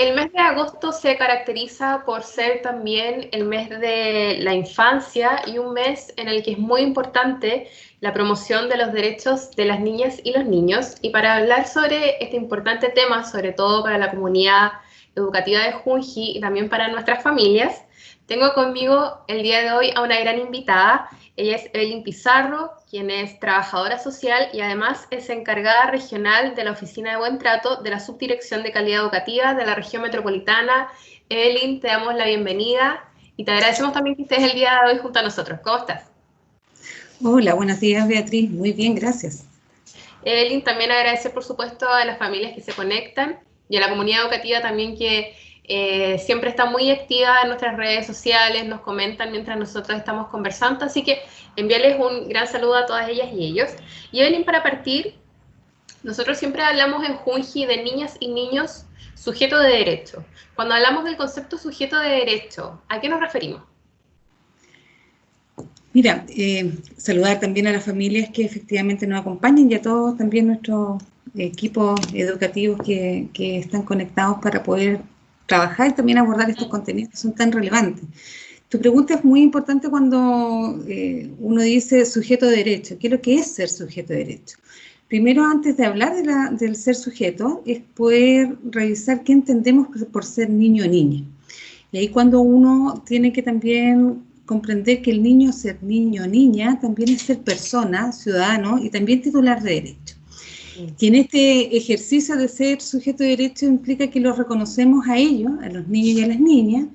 El mes de agosto se caracteriza por ser también el mes de la infancia y un mes en el que es muy importante la promoción de los derechos de las niñas y los niños. Y para hablar sobre este importante tema, sobre todo para la comunidad educativa de Junji y también para nuestras familias, tengo conmigo el día de hoy a una gran invitada. Ella es Evelyn Pizarro, quien es trabajadora social y además es encargada regional de la Oficina de Buen Trato de la Subdirección de Calidad Educativa de la Región Metropolitana. Evelyn, te damos la bienvenida y te agradecemos también que estés el día de hoy junto a nosotros. ¿Cómo estás? Hola, buenos días, Beatriz. Muy bien, gracias. Evelyn, también agradecer, por supuesto, a las familias que se conectan y a la comunidad educativa también que siempre está muy activa en nuestras redes sociales, nos comentan mientras nosotros estamos conversando, así que enviarles un gran saludo a todas ellas y ellos. Y Evelyn, para partir, nosotros siempre hablamos en Junji de niñas y niños sujetos de derecho. Cuando hablamos del concepto sujeto de derecho, ¿a qué nos referimos? Mira, saludar también a las familias que efectivamente nos acompañan y a todos también nuestros equipos educativos que están conectados para poder trabajar y también abordar estos contenidos que son tan relevantes. Tu pregunta es muy importante cuando uno dice sujeto de derecho. ¿Qué es lo que es ser sujeto de derecho? Primero, antes de hablar del ser sujeto, es poder revisar qué entendemos por ser niño o niña. Y ahí cuando uno tiene que también comprender que el niño, ser niño o niña, también es ser persona, ciudadano y también titular de derecho. Y en este ejercicio de ser sujeto de derecho implica que los reconocemos a ellos, a los niños y a las niñas,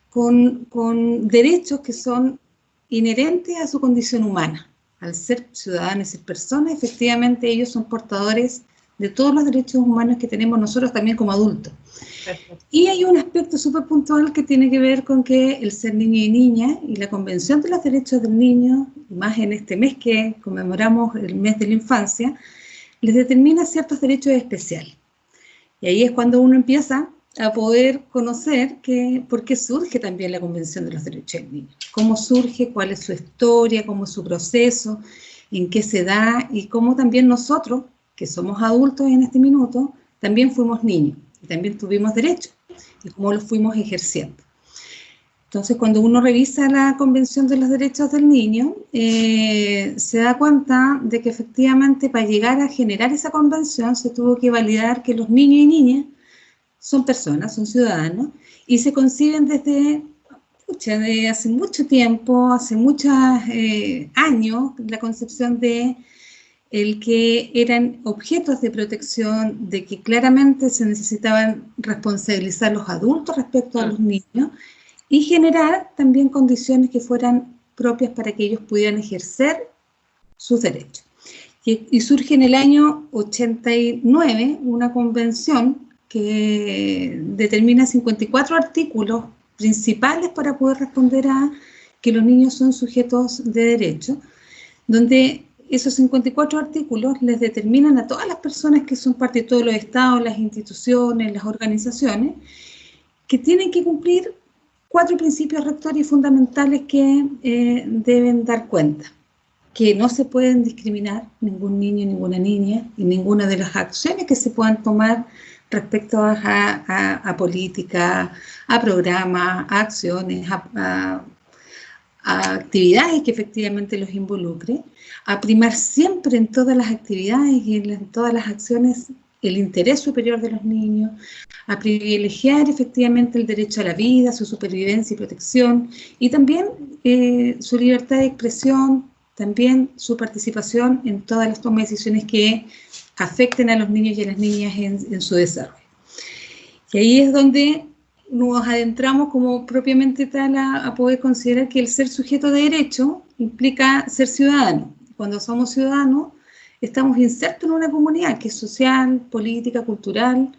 con derechos que son inherentes a su condición humana. Al ser ciudadanos y ser personas, efectivamente ellos son portadores de todos los derechos humanos que tenemos nosotros también como adultos. Perfecto. Y hay un aspecto súper puntual que tiene que ver con que el ser niño y niña y la Convención de los Derechos del Niño, más en este mes que conmemoramos el mes de la infancia, les determina ciertos derechos especiales. Y ahí es cuando uno empieza a poder conocer por qué surge también la Convención de los Derechos del Niño. Cómo surge, cuál es su historia, cómo es su proceso, en qué se da y cómo también nosotros, que somos adultos en este minuto, también fuimos niños y también tuvimos derechos y cómo los fuimos ejerciendo. Entonces, cuando uno revisa la Convención de los Derechos del Niño, se da cuenta de que efectivamente para llegar a generar esa convención se tuvo que validar que los niños y niñas son personas, son ciudadanos, y se conciben desde hace mucho tiempo, hace muchos años, la concepción de el que eran objetos de protección, de que claramente se necesitaban responsabilizar los adultos respecto a los niños, y generar también condiciones que fueran propias para que ellos pudieran ejercer sus derechos. Y surge en el año 89 una convención que determina 54 artículos principales para poder responder a que los niños son sujetos de derecho, donde esos 54 artículos les determinan a todas las personas que son parte de todos los estados, las instituciones, las organizaciones, que tienen que cumplir 4 principios rectores y fundamentales que deben dar cuenta. Que no se pueden discriminar ningún niño, ninguna niña y ninguna de las acciones que se puedan tomar respecto a política, a programas, a acciones, a actividades que efectivamente los involucre, a primar siempre en todas las actividades y en todas las acciones el interés superior de los niños, a privilegiar efectivamente el derecho a la vida, su supervivencia y protección, y también su libertad de expresión, también su participación en todas las tomas de decisiones que afecten a los niños y a las niñas en su desarrollo. Y ahí es donde nos adentramos como propiamente tal a poder considerar que el ser sujeto de derecho implica ser ciudadano. Cuando somos ciudadanos, estamos insertos en una comunidad que es social, política, cultural,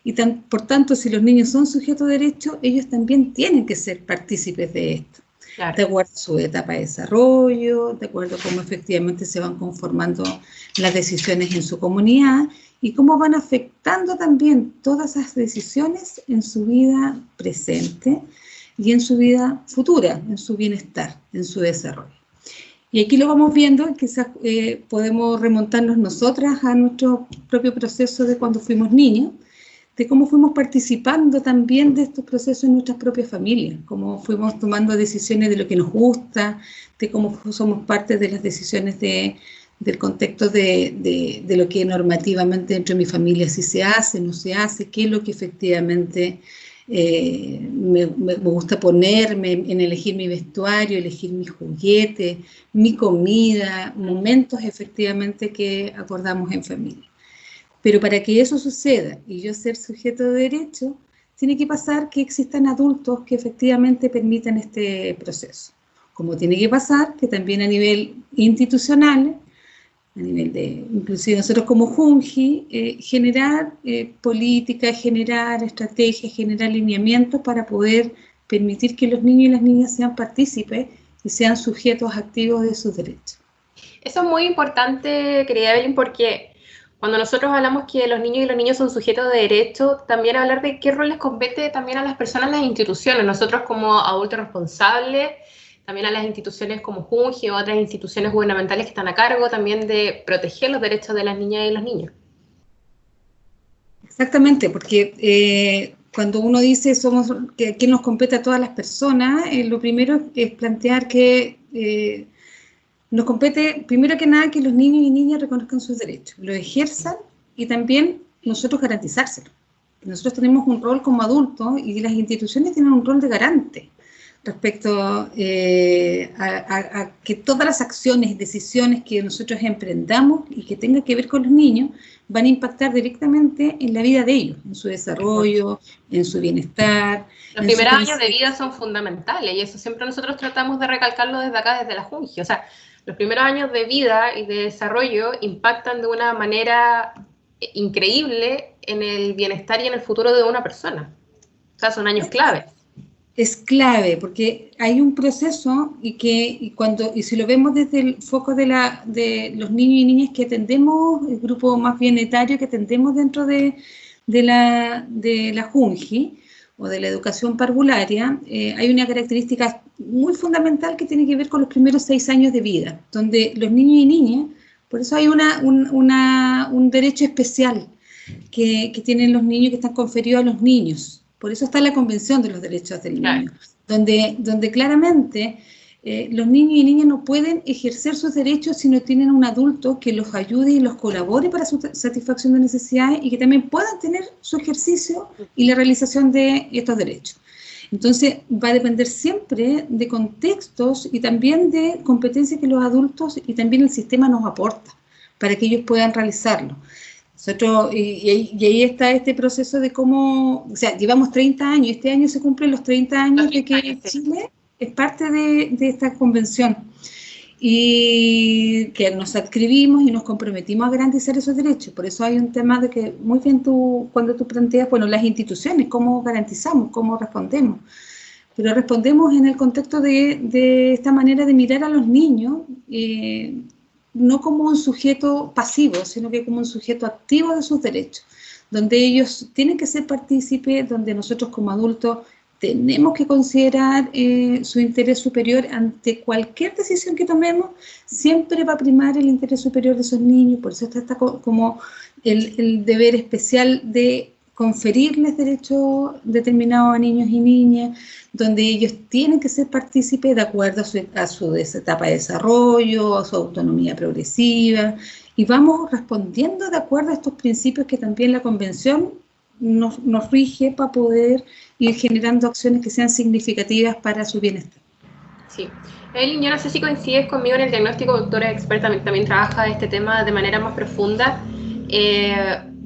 y por tanto, si los niños son sujetos de derecho, ellos también tienen que ser partícipes de esto. Claro. De acuerdo a su etapa de desarrollo, de acuerdo a cómo efectivamente se van conformando las decisiones en su comunidad y cómo van afectando también todas esas decisiones en su vida presente y en su vida futura, en su bienestar, en su desarrollo. Y aquí lo vamos viendo, quizás podemos remontarnos nosotras a nuestro propio proceso de cuando fuimos niños. de cómo fuimos participando también de estos procesos en nuestras propias familias, cómo fuimos tomando decisiones de lo que nos gusta, de cómo somos parte de las decisiones del contexto de lo que normativamente dentro de mi familia sí se hace, no se hace, qué es lo que efectivamente me gusta ponerme, en elegir mi vestuario, elegir mi juguete, mi comida, momentos efectivamente que acordamos en familia. Pero para que eso suceda y yo ser sujeto de derecho, tiene que pasar que existan adultos que efectivamente permitan este proceso. Como tiene que pasar que también a nivel institucional, a nivel de, inclusive nosotros como Junji, generar política, generar estrategias, generar lineamientos para poder permitir que los niños y las niñas sean partícipes y sean sujetos activos de sus derechos. Eso es muy importante, querida Evelyn, porque cuando nosotros hablamos que los niños y los niños son sujetos de derecho, también hablar de qué rol les compete también a las personas, las instituciones. Nosotros como adultos responsables, también a las instituciones como Junji o otras instituciones gubernamentales que están a cargo también de proteger los derechos de las niñas y los niños. Exactamente, porque cuando uno dice que nos compete a todas las personas, lo primero es plantear que nos compete, primero que nada, que los niños y niñas reconozcan sus derechos, los ejerzan y también nosotros garantizárselos. Nosotros tenemos un rol como adultos y las instituciones tienen un rol de garante respecto a que todas las acciones y decisiones que nosotros emprendamos y que tengan que ver con los niños van a impactar directamente en la vida de ellos, en su desarrollo, en su bienestar. Los primeros años de vida son fundamentales y eso siempre nosotros tratamos de recalcarlo desde acá, desde la Junji. O sea, los primeros años de vida y de desarrollo impactan de una manera increíble en el bienestar y en el futuro de una persona. O sea, son años claves. Es clave, porque hay un proceso y si lo vemos desde el foco de los niños y niñas que atendemos, el grupo más bien etario que atendemos dentro de la Junji o de la educación parvularia, hay una característica muy fundamental que tiene que ver con los primeros 6 años de vida, donde los niños y niñas, por eso hay un derecho especial que tienen los niños, que están conferidos a los niños. Por eso está la Convención de los Derechos del Niño, donde claramente los niños y niñas no pueden ejercer sus derechos si no tienen un adulto que los ayude y los colabore para su satisfacción de necesidades y que también puedan tener su ejercicio y la realización de estos derechos. Entonces, va a depender siempre de contextos y también de competencias que los adultos y también el sistema nos aporta para que ellos puedan realizarlo. Nosotros, y ahí está este proceso de cómo, o sea, llevamos 30 años, este año se cumplen los 30 años de que Chile es parte de esta convención y que nos adscribimos y nos comprometimos a garantizar esos derechos. Por eso hay un tema de que muy bien cuando tú planteas, bueno, las instituciones, cómo garantizamos, cómo respondemos. Pero respondemos en el contexto de esta manera de mirar a los niños, no como un sujeto pasivo, sino que como un sujeto activo de sus derechos, donde ellos tienen que ser partícipes, donde nosotros como adultos tenemos que considerar su interés superior ante cualquier decisión que tomemos, siempre va a primar el interés superior de esos niños, por eso está como el deber especial de conferirles derechos determinados a niños y niñas, donde ellos tienen que ser partícipes de acuerdo a su etapa de desarrollo, a su autonomía progresiva, y vamos respondiendo de acuerdo a estos principios que también la Convención nos rige para poder ir generando acciones que sean significativas para su bienestar. Sí. Evelyn, yo no sé si coincides conmigo en el diagnóstico, doctora experta, también trabaja este tema de manera más profunda.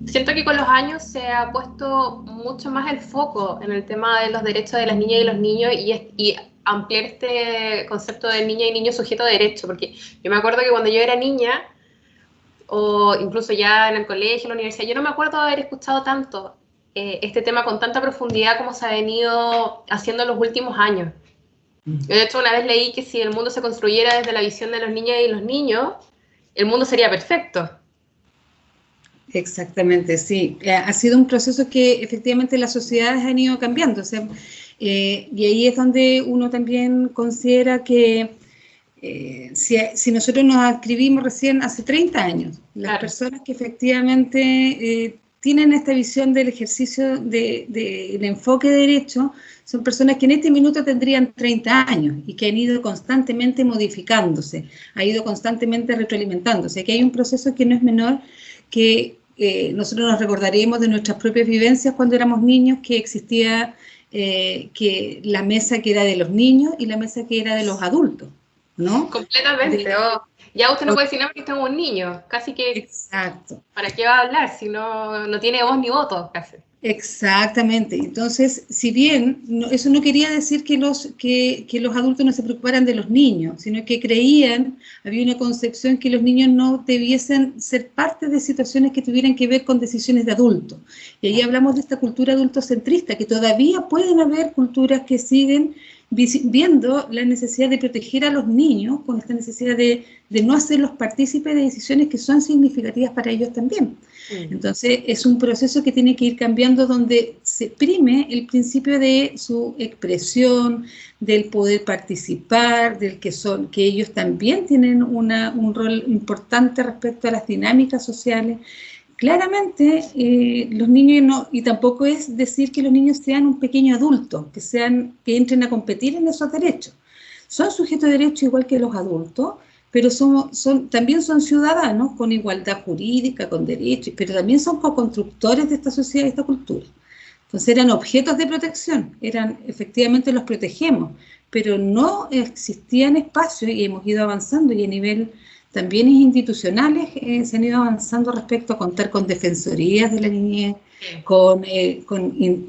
Siento que con los años se ha puesto mucho más el foco en el tema de los derechos de las niñas y los niños y ampliar este concepto de niña y niño sujeto de derecho, porque yo me acuerdo que cuando yo era niña, o incluso ya en el colegio, en la universidad, yo no me acuerdo de haber escuchado tanto este tema con tanta profundidad como se ha venido haciendo en los últimos años. De hecho, una vez leí que si el mundo se construyera desde la visión de las niñas y los niños, el mundo sería perfecto. Exactamente, sí. Ha sido un proceso que efectivamente las sociedades han ido cambiando. O sea, y ahí es donde uno también considera que si nosotros nos adscribimos recién hace 30 años, las personas que efectivamente tienen esta visión del ejercicio del enfoque de derecho son personas que en este minuto tendrían 30 años y que han ido constantemente modificándose, ha ido constantemente retroalimentándose. Aquí hay un proceso que no es menor, que nosotros nos recordaremos de nuestras propias vivencias cuando éramos niños, que existía que la mesa que era de los niños y la mesa que era de los adultos, ¿no? Completamente. Ya usted no puede decir nada porque estamos un niño, casi que... Exacto. ¿Para qué va a hablar si no tiene voz ni voto casi? Exactamente. Entonces, si bien eso no quería decir que los adultos no se preocuparan de los niños, sino que creían, había una concepción que los niños no debiesen ser parte de situaciones que tuvieran que ver con decisiones de adultos. Y ahí hablamos de esta cultura adultocentrista, que todavía pueden haber culturas que siguen viendo la necesidad de proteger a los niños con esta necesidad de no hacerlos partícipes de decisiones que son significativas para ellos también. Entonces, es un proceso que tiene que ir cambiando donde se prime el principio de su expresión, del poder participar, del que ellos también tienen un rol importante respecto a las dinámicas sociales. Claramente, los niños no, y tampoco es decir que los niños sean un pequeño adulto, que entren a competir en esos derechos. Son sujetos de derecho igual que los adultos, pero también son ciudadanos con igualdad jurídica, con derechos, pero también son co-constructores de esta sociedad y esta cultura. Entonces eran objetos de protección, efectivamente los protegemos, pero no existían espacios y hemos ido avanzando y a nivel también institucionales se han ido avanzando respecto a contar con defensorías de la niñez, con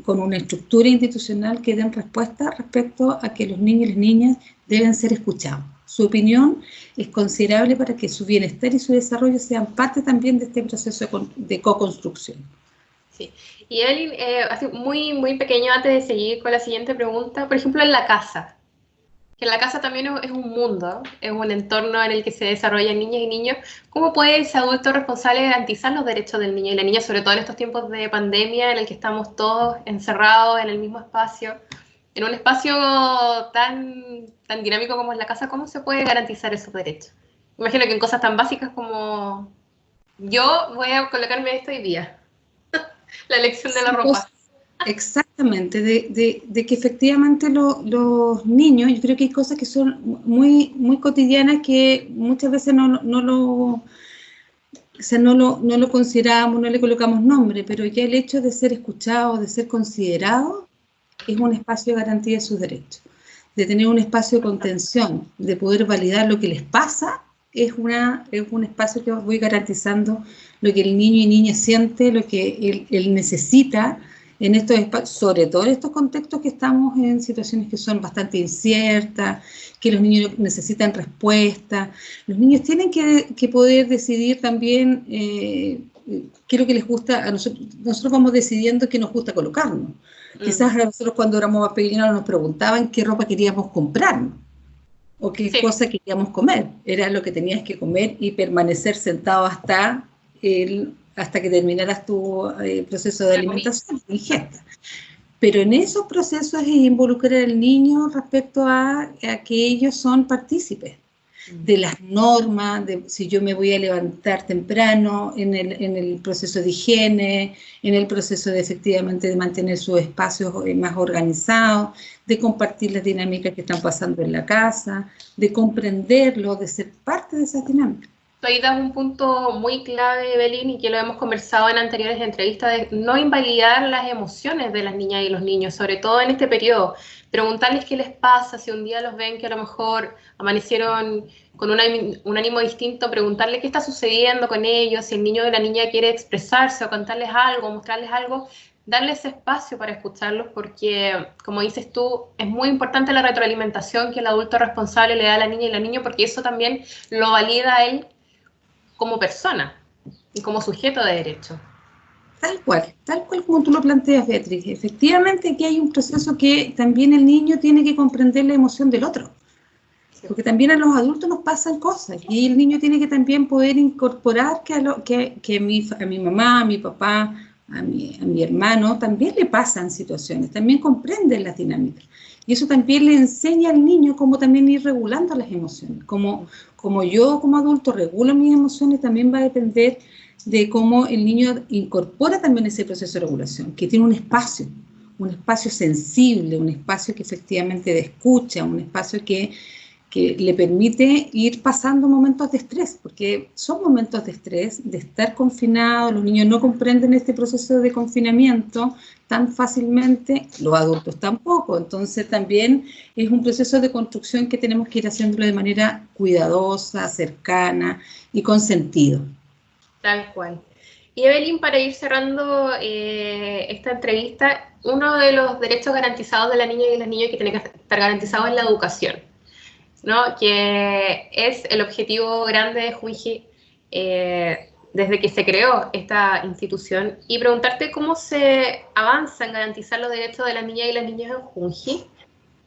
una estructura institucional que den respuesta respecto a que los niños y las niñas deben ser escuchados. Su opinión es considerable para que su bienestar y su desarrollo sean parte también de este proceso de co-construcción. Sí, y él, así muy, muy pequeño, antes de seguir con la siguiente pregunta, por ejemplo, en la casa, que en la casa también es un mundo, es un entorno en el que se desarrollan niñas y niños. ¿Cómo puede ese adulto responsable garantizar los derechos del niño y la niña, sobre todo en estos tiempos de pandemia en el que estamos todos encerrados en el mismo espacio? En un espacio tan dinámico como es la casa, ¿cómo se puede garantizar esos derechos? Imagino que en cosas tan básicas como yo voy a colocarme esto hoy día, la elección de la ropa. Exactamente, de que efectivamente los niños, yo creo que hay cosas que son muy, muy cotidianas que muchas veces no lo consideramos, no le colocamos nombre, pero ya el hecho de ser escuchado, de ser considerado, es un espacio de garantía de sus derechos. De tener un espacio de contención, de poder validar lo que les pasa, es un espacio que voy garantizando lo que el niño y niña siente, lo que él necesita en estos espacios, sobre todo en estos contextos que estamos en situaciones que son bastante inciertas, que los niños necesitan respuesta. Los niños tienen que poder decidir también qué es lo que les gusta a nosotros. Nosotros vamos decidiendo qué nos gusta colocarnos. Quizás nosotros cuando éramos más pequeños nos preguntaban qué ropa queríamos comprarnos o qué cosa queríamos comer. Era lo que tenías que comer y permanecer sentado hasta que terminaras tu proceso de alimentación, de ingesta. Pero en esos procesos es involucrar al niño respecto a que ellos son partícipes de las normas, de si yo me voy a levantar temprano, en el proceso de higiene, en el proceso de efectivamente de mantener sus espacios más organizados, de compartir las dinámicas que están pasando en la casa, de comprenderlo, de ser parte de esas dinámicas. Ahí das un punto muy clave, Evelyn, y que lo hemos conversado en anteriores entrevistas, de no invalidar las emociones de las niñas y los niños, sobre todo en este periodo. Preguntarles qué les pasa, si un día los ven que a lo mejor amanecieron con un ánimo distinto, preguntarles qué está sucediendo con ellos, si el niño o la niña quiere expresarse o contarles algo, mostrarles algo, darles ese espacio para escucharlos, porque, como dices tú, es muy importante la retroalimentación que el adulto responsable le da a la niña y al niño, porque eso también lo valida a él como persona y como sujeto de derecho. Tal cual como tú lo planteas, Beatriz. Efectivamente aquí hay un proceso que también el niño tiene que comprender la emoción del otro, porque también a los adultos nos pasan cosas y el niño tiene que también poder incorporar que a mi mamá, a mi papá, a mi hermano también le pasan situaciones, también comprenden las dinámicas. Y eso también le enseña al niño cómo también ir regulando las emociones. Como yo como adulto regulo mis emociones, también va a depender de cómo el niño incorpora también ese proceso de regulación, que tiene un espacio sensible, un espacio que efectivamente de escucha, un espacio que le permite ir pasando momentos de estrés, porque son momentos de estrés, de estar confinados, los niños no comprenden este proceso de confinamiento tan fácilmente, los adultos tampoco, entonces también es un proceso de construcción que tenemos que ir haciéndolo de manera cuidadosa, cercana y con sentido. Tal cual. Y Evelyn, para ir cerrando esta entrevista, uno de los derechos garantizados de la niña y los niños que tiene que estar garantizado es la educación, ¿no? Que es el objetivo grande de Junji desde que se creó esta institución, y preguntarte cómo se avanza en garantizar los derechos de las niñas y las niños en Junji,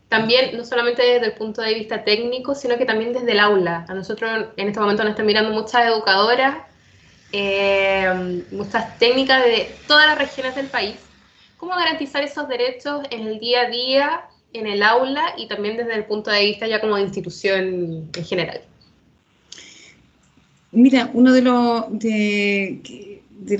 también no solamente desde el punto de vista técnico, sino que también desde el aula. A nosotros en este momento nos están mirando muchas educadoras, muchas técnicas de todas las regiones del país. ¿Cómo garantizar esos derechos en el día a día, en el aula y también desde el punto de vista ya como de institución en general? Mira, uno de los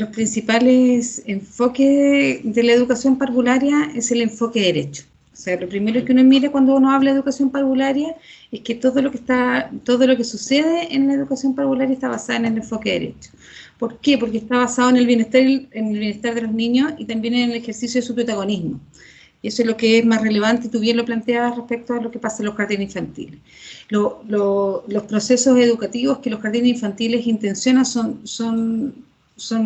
principales enfoques de la educación parvularia es el enfoque de derecho. O sea, lo primero que uno mira cuando uno habla de educación parvularia es que todo lo que sucede en la educación parvularia está basado en el enfoque de derecho. ¿Por qué? Porque está basado en el bienestar de los niños y también en el ejercicio de su protagonismo. Y eso es lo que es más relevante, y tú bien lo planteabas respecto a lo que pasa en los jardines infantiles. Los procesos educativos que los jardines infantiles intencionan son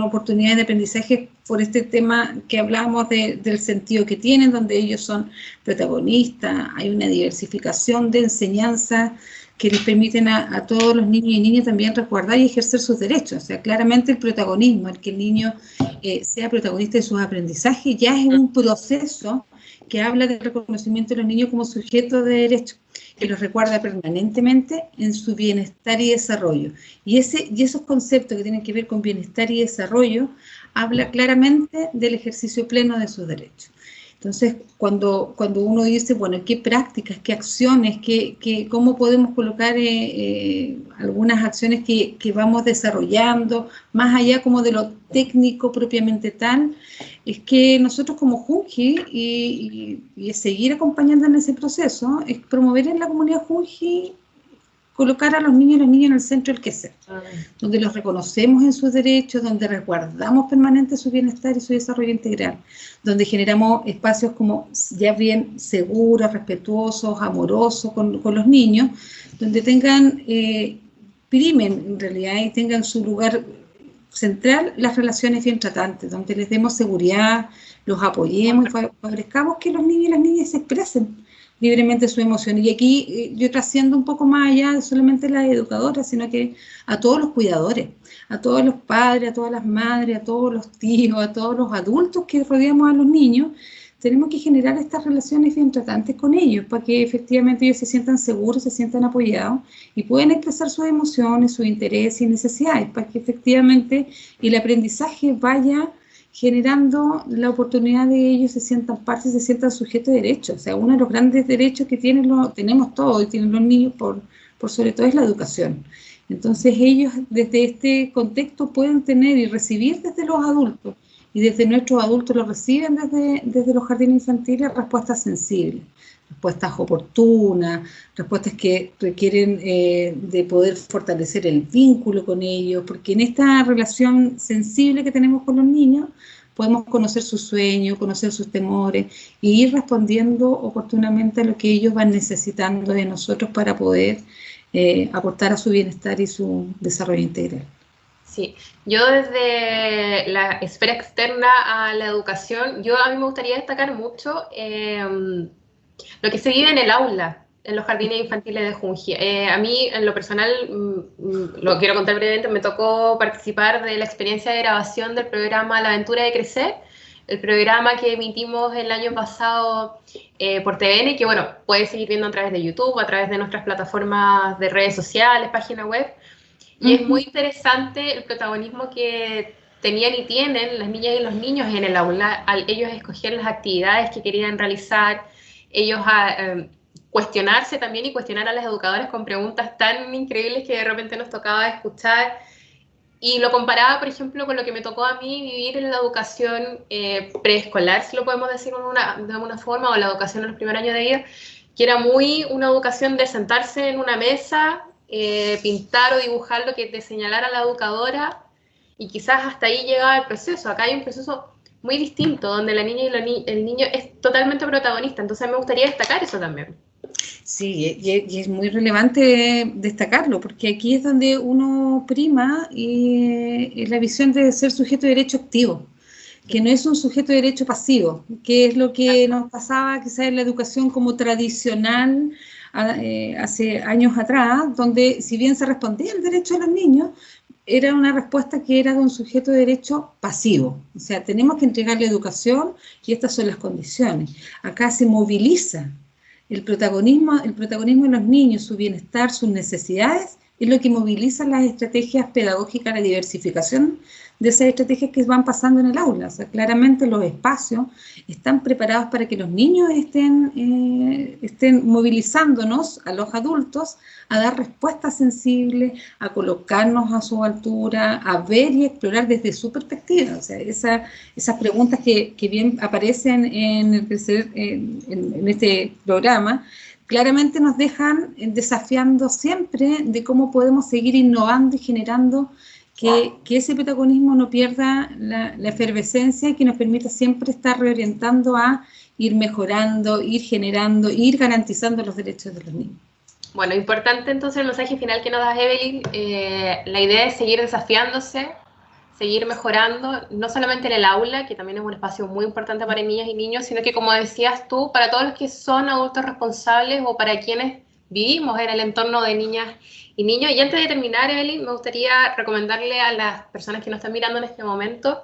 oportunidades de aprendizaje por este tema que hablábamos del sentido que tienen, donde ellos son protagonistas, hay una diversificación de enseñanza que les permiten a todos los niños y niñas también resguardar y ejercer sus derechos. O sea, claramente el protagonismo, el que el niño sea protagonista de sus aprendizajes, ya es un proceso que habla del reconocimiento de los niños como sujetos de derechos, que los recuerda permanentemente en su bienestar y desarrollo. Y esos conceptos que tienen que ver con bienestar y desarrollo, habla claramente del ejercicio pleno de sus derechos. Entonces, cuando uno dice, bueno, ¿qué prácticas, qué acciones, cómo podemos colocar algunas acciones que vamos desarrollando, más allá como de lo técnico propiamente tal? Es que nosotros como Junji, y seguir acompañando en ese proceso, es promover en la comunidad Junji, colocar a los niños y las niñas en el centro del quehacer, donde los reconocemos en sus derechos, donde resguardamos permanente su bienestar y su desarrollo integral, donde generamos espacios como ya bien seguros, respetuosos, amorosos con los niños, donde primen en realidad y tengan su lugar central las relaciones bien tratantes, donde les demos seguridad, los apoyemos y favorezcamos que los niños y las niñas se expresen libremente su emoción. Y aquí yo trasciendo un poco más allá de solamente las educadoras, sino que a todos los cuidadores, a todos los padres, a todas las madres, a todos los tíos, a todos los adultos que rodeamos a los niños, tenemos que generar estas relaciones bien tratantes con ellos, para que efectivamente ellos se sientan seguros, se sientan apoyados y puedan expresar sus emociones, sus intereses y necesidades, para que efectivamente el aprendizaje vaya generando la oportunidad de ellos se sientan parte, se sientan sujetos de derechos. O sea, uno de los grandes derechos que tenemos todos y tienen los niños por sobre todo es la educación. Entonces ellos desde este contexto pueden tener y recibir desde los adultos, y desde nuestros adultos lo reciben desde los jardines infantiles, respuestas sensibles, respuestas oportunas, respuestas que requieren de poder fortalecer el vínculo con ellos, porque en esta relación sensible que tenemos con los niños podemos conocer sus sueños, conocer sus temores y ir respondiendo oportunamente a lo que ellos van necesitando de nosotros para poder aportar a su bienestar y su desarrollo integral. Sí, yo desde la esfera externa a la educación, a mí me gustaría destacar mucho lo que se vive en el aula, en los jardines infantiles de Junji. A mí, en lo personal, lo quiero contar brevemente, me tocó participar de la experiencia de grabación del programa La Aventura de Crecer, el programa que emitimos el año pasado por TVN, que bueno, puedes seguir viendo a través de YouTube, a través de nuestras plataformas de redes sociales, página web. Y es muy interesante el protagonismo que tenían y tienen las niñas y los niños en el aula, al ellos escoger las actividades que querían realizar, ellos cuestionarse también y cuestionar a las educadoras con preguntas tan increíbles que de repente nos tocaba escuchar. Y lo comparaba, por ejemplo, con lo que me tocó a mí vivir en la educación preescolar, si lo podemos decir de alguna forma, o la educación en los primeros años de vida, que era muy una educación de sentarse en una mesa, pintar o dibujar lo que te señalara la educadora, y quizás hasta ahí llegaba el proceso. Acá hay un proceso muy distinto, donde la niña y el niño es totalmente protagonista, entonces me gustaría destacar eso también. Sí, y es muy relevante destacarlo, porque aquí es donde uno prima la visión de ser sujeto de derecho activo, que no es un sujeto de derecho pasivo, que es lo que nos pasaba quizás en la educación como tradicional hace años atrás, donde si bien se respondía al derecho de los niños, era una respuesta que era de un sujeto de derecho pasivo. O sea, tenemos que entregarle educación y estas son las condiciones. Acá se moviliza el protagonismo de los niños, su bienestar, sus necesidades, es lo que moviliza las estrategias pedagógicas, la diversificación de esas estrategias que van pasando en el aula. O sea, claramente los espacios están preparados para que los niños estén movilizándonos a los adultos a dar respuestas sensibles, a colocarnos a su altura, a ver y explorar desde su perspectiva. O sea, esas preguntas que bien aparecen en este programa, claramente nos dejan desafiando siempre de cómo podemos seguir innovando y generando que ese protagonismo no pierda la efervescencia y que nos permita siempre estar reorientando a ir mejorando, ir generando, ir garantizando los derechos de los niños. Bueno, importante entonces el mensaje final que nos da Evelyn, la idea es seguir desafiándose, seguir mejorando, no solamente en el aula, que también es un espacio muy importante para niñas y niños, sino que, como decías tú, para todos los que son adultos responsables o para quienes vivimos en el entorno de niñas y niños. Y antes de terminar, Evelyn, me gustaría recomendarle a las personas que nos están mirando en este momento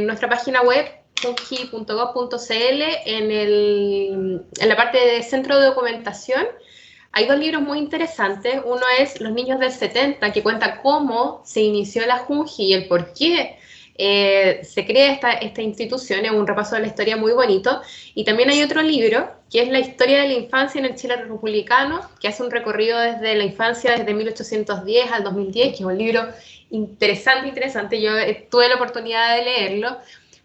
nuestra página web, junji.gov.cl, en la parte de centro de documentación. Hay dos libros muy interesantes. Uno es Los niños del 70, que cuenta cómo se inició la Junji y el por qué se crea esta institución. Es un repaso de la historia muy bonito. Y también hay otro libro, que es La historia de la infancia en el Chile republicano, que hace un recorrido desde la infancia, desde 1810 al 2010, que es un libro interesante. Yo tuve la oportunidad de leerlo,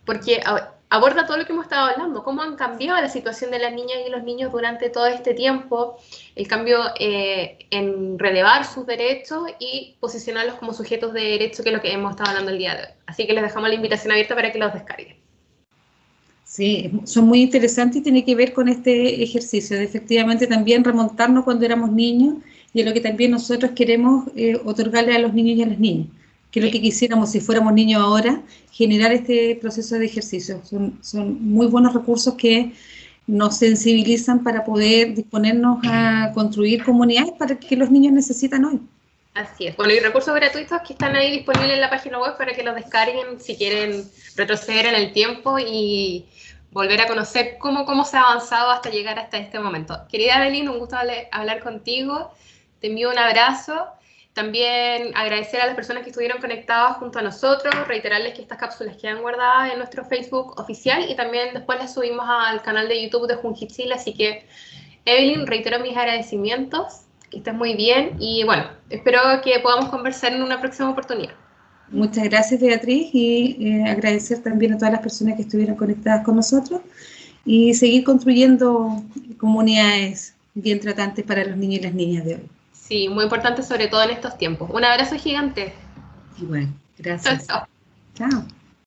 porque aborda todo lo que hemos estado hablando, cómo han cambiado la situación de las niñas y los niños durante todo este tiempo, el cambio en relevar sus derechos y posicionarlos como sujetos de derecho, que es lo que hemos estado hablando el día de hoy. Así que les dejamos la invitación abierta para que los descarguen. Sí, son muy interesantes y tiene que ver con este ejercicio de efectivamente también remontarnos cuando éramos niños y a lo que también nosotros queremos otorgarle a los niños y a las niñas. Que es lo que quisiéramos si fuéramos niños ahora, generar este proceso de ejercicio. Son muy buenos recursos que nos sensibilizan para poder disponernos a construir comunidades para que los niños necesitan hoy. Así es. Bueno, y recursos gratuitos que están ahí disponibles en la página web para que los descarguen si quieren retroceder en el tiempo y volver a conocer cómo se ha avanzado hasta llegar hasta este momento. Querida Evelyn, un gusto hablar contigo. Te envío un abrazo. También agradecer a las personas que estuvieron conectadas junto a nosotros, reiterarles que estas cápsulas quedan guardadas en nuestro Facebook oficial y también después las subimos al canal de YouTube de Junji Chile. Así que, Evelyn, reitero mis agradecimientos, que estés muy bien y bueno, espero que podamos conversar en una próxima oportunidad. Muchas gracias, Beatriz, y agradecer también a todas las personas que estuvieron conectadas con nosotros y seguir construyendo comunidades bien tratantes para los niños y las niñas de hoy. Sí, muy importante sobre todo en estos tiempos. Un abrazo gigante. Y bueno, gracias. Chao. Chao.